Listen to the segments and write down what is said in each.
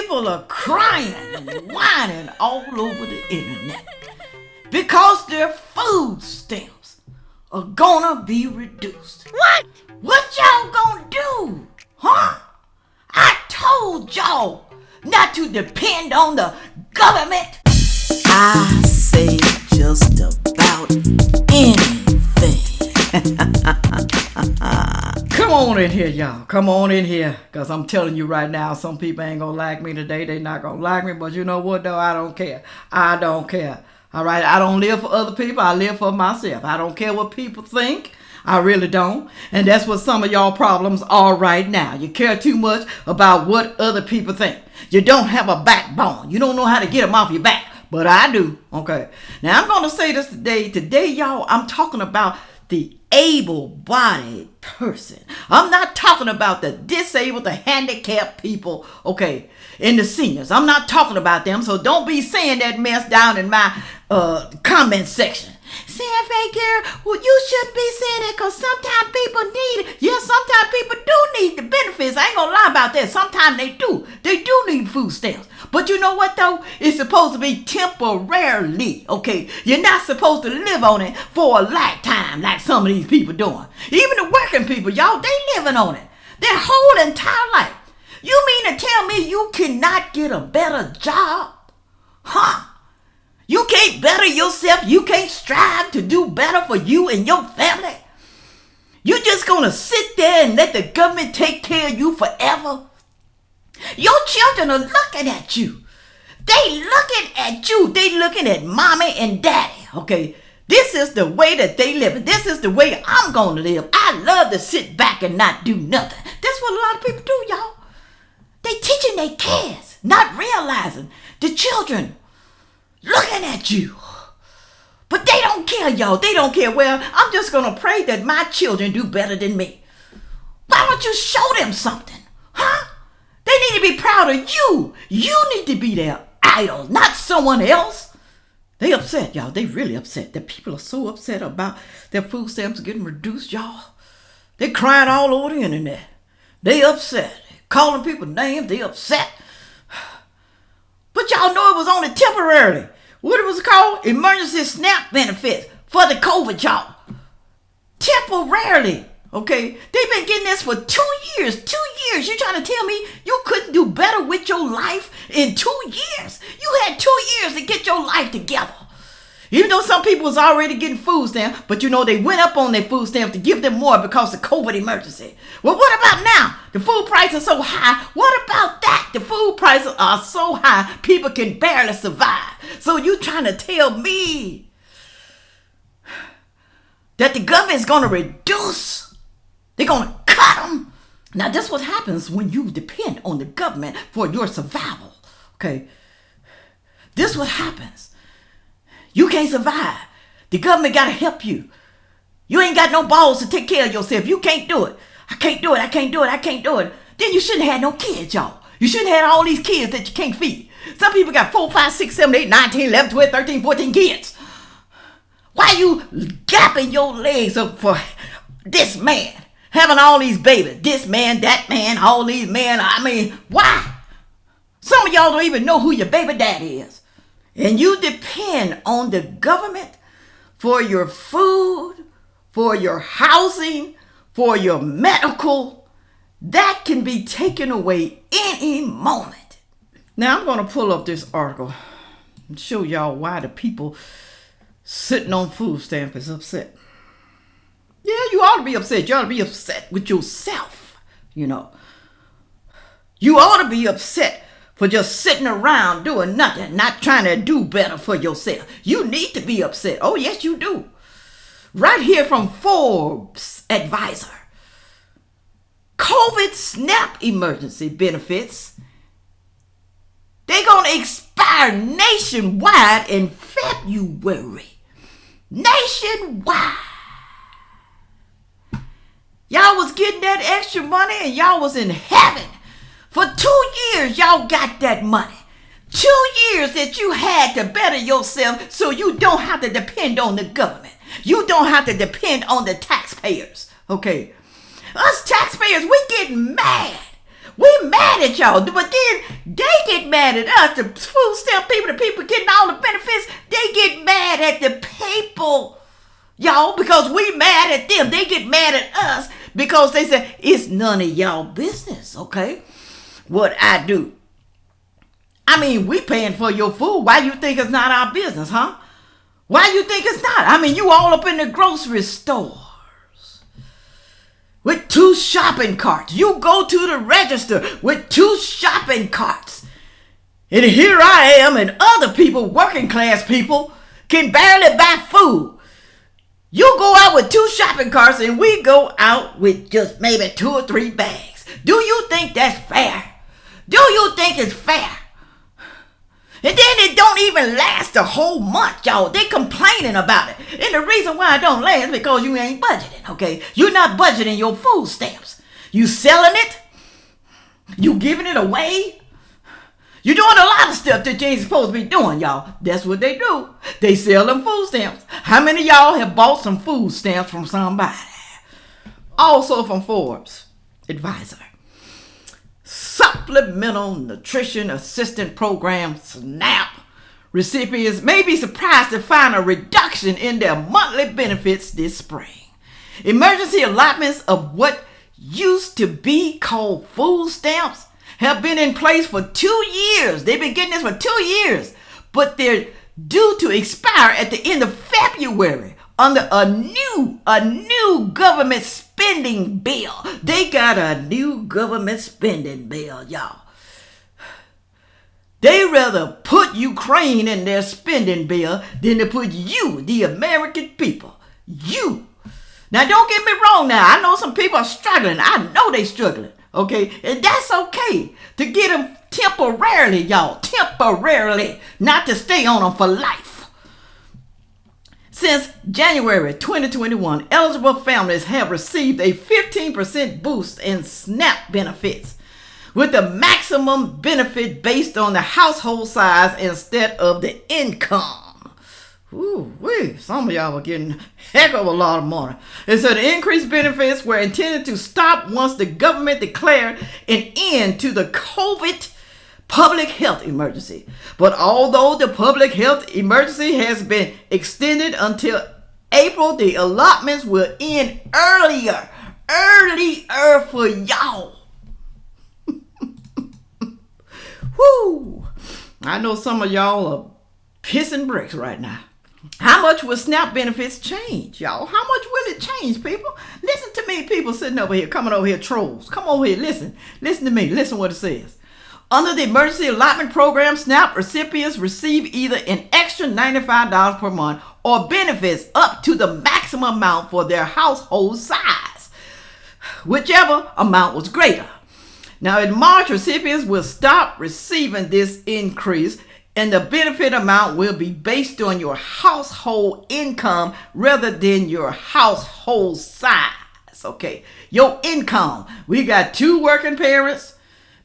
People are crying and whining all over the internet because their food stamps are gonna be reduced. What? What y'all gonna do? Huh? I told y'all not to depend on the government. I say just about anything. Come on in here, y'all. Come on in here. Because I'm telling you right now, some people ain't going to like me today. They not going to like me. But you know what, though? I don't care. I don't care. All right? I don't live for other people. I live for myself. I don't care what people think. I really don't. And that's what some of y'all problems are right now. You care too much about what other people think. You don't have a backbone. You don't know how to get them off your back. But I do. Okay. Now, I'm going to say this today. Today, y'all, I'm talking about the able-bodied person. I'm not talking about the disabled, the handicapped people, okay, and the seniors. I'm not talking about them, so don't be saying that mess down in my comment section. CFA girl, well, you shouldn't be saying that because sometimes people need it. Yeah, sometimes people do need the benefits. I ain't gonna lie about that. Sometimes they do. They do need food stamps. But you know what, though? It's supposed to be temporarily, okay? You're not supposed to live on it for a lifetime like some of these people doing. Even the working people, y'all, they living on it their whole entire life. You mean to tell me you cannot get a better job? Huh? You can't better yourself. You can't strive to do better for you and your family. You just gonna sit there and let the government take care of you forever? Your children are looking at you. They looking at you. They looking at mommy and daddy. Okay, this is the way that they live. This is the way I'm gonna live. I love to sit back and not do nothing. That's what a lot of people do, y'all. They teaching their kids, not realizing the children looking at you. But they don't care, y'all. They don't care. Well, I'm just going to pray that my children do better than me. Why don't you show them something? Huh? They need to be proud of you. You need to be their idol, not someone else. They upset, y'all. They really upset. The people are so upset about their food stamps getting reduced, y'all. They crying all over the internet. They upset. Calling people names. They upset. But y'all know it was only temporarily. What it was called? Emergency SNAP benefits for the COVID, y'all. Temporarily. Okay? They've been getting this for 2 years. 2 years. You trying to tell me you couldn't do better with your life in 2 years? You had 2 years to get your life together. Even though some people was already getting food stamps, but you know they went up on their food stamps to give them more because of COVID emergency. Well, what about now? The food prices are so high. What about that? The food prices are so high, people can barely survive. So you trying to tell me that the government is going to reduce? They're going to cut them? Now, this is what happens when you depend on the government for your survival. Okay? This is what happens. You can't survive. The government got to help you. You ain't got no balls to take care of yourself. You can't do it. I can't do it. I can't do it. I can't do it. Then you shouldn't have no kids, y'all. You shouldn't have all these kids that you can't feed. Some people got 4, 5, 6, 7, 8, 9, 10, 11, 12, 13, 14 kids. Why you gapping your legs up for this man? Having all these babies. This man, that man, all these men. I mean, why? Some of y'all don't even know who your baby daddy is. And you depend on the government for your food, for your housing, for your medical. That can be taken away any moment. Now I'm going to pull up this article and show y'all why the people sitting on food stamps is upset. Yeah, you ought to be upset. You ought to be upset with yourself, you know. You ought to be upset for just sitting around doing nothing, not trying to do better for yourself. You need to be upset. Oh, yes, you do. Right here from Forbes Advisor. COVID SNAP emergency benefits, they're going to expire nationwide in February. Nationwide. Y'all was getting that extra money and y'all was in heaven. For 2 years, y'all got that money. 2 years that you had to better yourself so you don't have to depend on the government. You don't have to depend on the taxpayers. Okay. Us taxpayers, we get mad We mad at y'all, but then they get mad at us. The food stamp people, the people getting all the benefits, they get mad at the people, y'all, because we mad at them. They get mad at us because they say it's none of y'all business, okay? What I do. I mean, we paying for your food. Why you think it's not our business, huh? Why you think it's not? I mean, you all up in the grocery stores with 2 shopping carts. You go to the register with 2 shopping carts. And here I am and other people, working class people, can barely buy food. You go out with 2 shopping carts and we go out with just maybe 2 or 3 bags. Do you think that's fair? Do you think it's fair? And then it don't even last a whole month, y'all. They complaining about it. And the reason why it don't last is because you ain't budgeting, okay? You're not budgeting your food stamps. You selling it. You giving it away. You're doing a lot of stuff that you ain't supposed to be doing, y'all. That's what they do. They sell them food stamps. How many of y'all have bought some food stamps from somebody? Also from Forbes Advisor. Supplemental Nutrition Assistance Program SNAP recipients may be surprised to find a reduction in their monthly benefits this spring. Emergency allotments of what used to be called food stamps have been in place for 2 years. They've been getting this for 2 years, but they're due to expire at the end of February under a new government spending bill. They got a new government spending bill, y'all. They rather put Ukraine in their spending bill than to put you, the American people, you. Now, don't get me wrong now. I know some people are struggling. I know they struggling, okay? And that's okay to get them temporarily, y'all. Temporarily. Not to stay on them for life. Since January 2021, eligible families have received a 15% boost in SNAP benefits, with the maximum benefit based on the household size instead of the income. Ooh, some of y'all were getting heck of a lot of money. And so the increased benefits were intended to stop once the government declared an end to the COVID public health emergency. But although the public health emergency has been extended until April, the allotments will end earlier for y'all. Whoo! I know some of y'all are pissing bricks right now. How much will SNAP benefits change, y'all? How much will it change, people? Listen to me, people sitting over here, coming over here, trolls. Come over here, listen. Listen to me. Listen what it says. Under the Emergency Allotment Program, SNAP recipients receive either an extra $95 per month or benefits up to the maximum amount for their household size, whichever amount was greater. Now, in March, recipients will stop receiving this increase, and the benefit amount will be based on your household income rather than your household size. Okay, your income. We got 2 working parents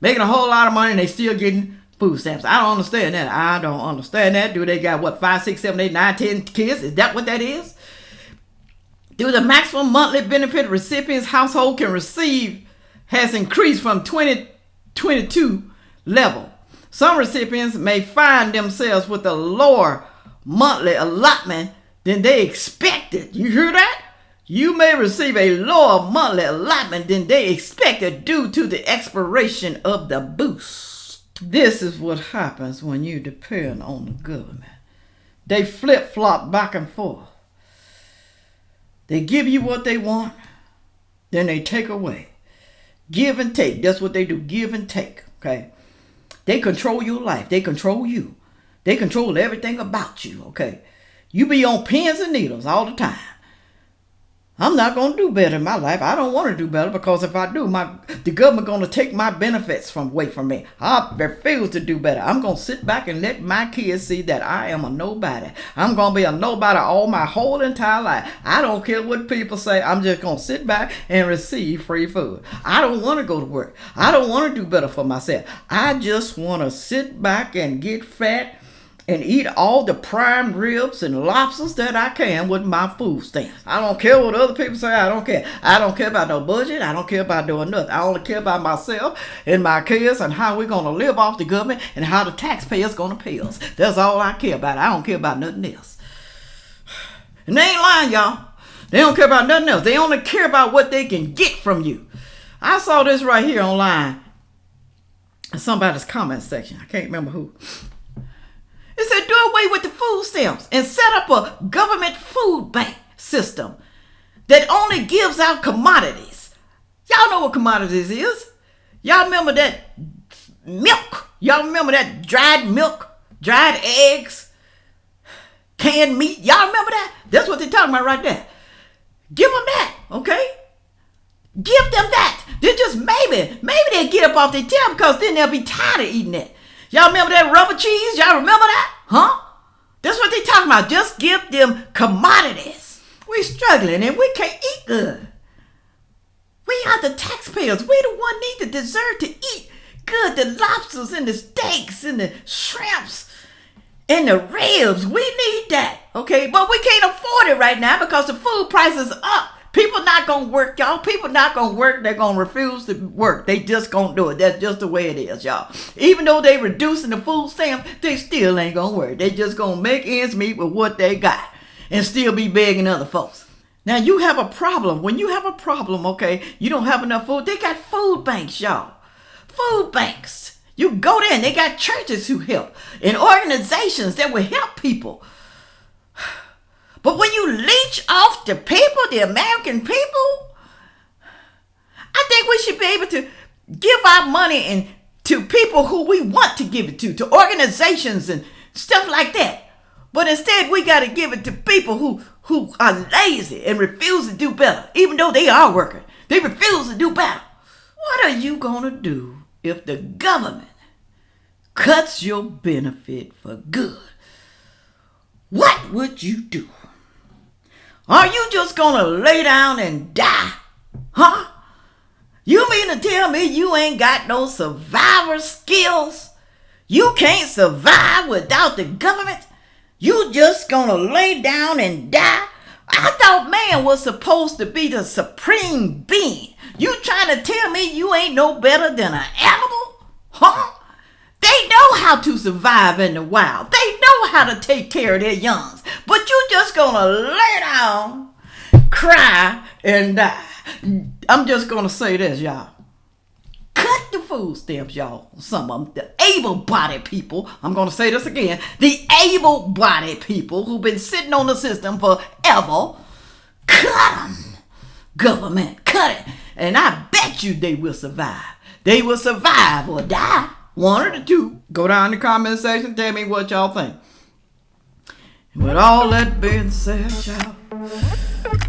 making a whole lot of money and they still getting food stamps. I don't understand that. I don't understand that. Do they got what, 5, 6, 7, 8, 9, 10 kids? Is that what that is? Do the maximum monthly benefit recipients household can receive has increased from 2022 level. Some recipients may find themselves with a lower monthly allotment than they expected. You hear that? You may receive a lower monthly allotment than they expected due to the expiration of the boost. This is what happens when you depend on the government. They flip-flop back and forth. They give you what they want, then they take away. Give and take. That's what they do. Give and take. Okay. They control your life. They control you. They control everything about you. Okay. You be on pins and needles all the time. I'm not going to do better in my life. I don't want to do better because if I do, the government going to take my benefits away from me. I refuse to do better. I'm going to sit back and let my kids see that I am a nobody. I'm going to be a nobody all my whole entire life. I don't care what people say. I'm just going to sit back and receive free food. I don't want to go to work. I don't want to do better for myself. I just want to sit back and get fat and eat all the prime ribs and lobsters that I can with my food stamps. I don't care what other people say. I don't care. I don't care about no budget. I don't care about doing nothing. I only care about myself and my kids and how we're going to live off the government and how the taxpayers going to pay us. That's all I care about. I don't care about nothing else. And they ain't lying, y'all. They don't care about nothing else. They only care about what they can get from you. I saw this right here online in somebody's comment section. I can't remember who. It said do away with the food stamps and set up a government food bank system that only gives out commodities. Y'all know what commodities is. Y'all remember that milk. Y'all remember that dried milk, dried eggs, canned meat. Y'all remember that? That's what they're talking about right there. Give them that, okay? Give them that. Then just maybe they'll get up off their tail because then they'll be tired of eating that. Y'all remember that rubber cheese? Y'all remember that? Huh? That's what they talking about. Just give them commodities. We struggling and we can't eat good. We are the taxpayers. We the one need to deserve to eat good. The lobsters and the steaks and the shrimps and the ribs. We need that. Okay? But we can't afford it right now because the food price is up. People not going to work, y'all. People not going to work. They're going to refuse to work. They just going to do it. That's just the way it is, y'all. Even though they reducing the food stamp, they still ain't going to work. They just going to make ends meet with what they got and still be begging other folks. Now, you have a problem. When you have a problem, okay, you don't have enough food. They got food banks, y'all. Food banks. You go there and they got churches who help and organizations that will help people. But when you leech off the people, the American people, I think we should be able to give our money to people who we want to give it to organizations and stuff like that. But instead, we got to give it to people who are lazy and refuse to do better, even though they are working. They refuse to do better. What are you going to do if the government cuts your benefit for good? What would you do? Are you just gonna lay down and die? Huh? You mean to tell me you ain't got no survivor skills? You can't survive without the government? You just gonna lay down and die? I thought man was supposed to be the supreme being. You trying to tell me you ain't no better than an animal? Huh? They know how to survive in the wild. They know how to take care of their youngs. But you just gonna lay down, cry, and die. I'm just gonna say this, y'all. Cut the food stamps, y'all. Some of them, the able-bodied people. I'm gonna say this again. The able-bodied people who've been sitting on the system forever. Cut them. Government, cut it. And I bet you they will survive. They will survive or die. One or the two. Go down in the comment section. Tell me what y'all think. With all that being said, y'all,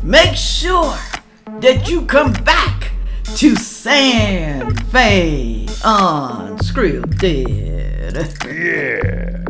make sure that you come back to San Fe Unscripted. Yeah.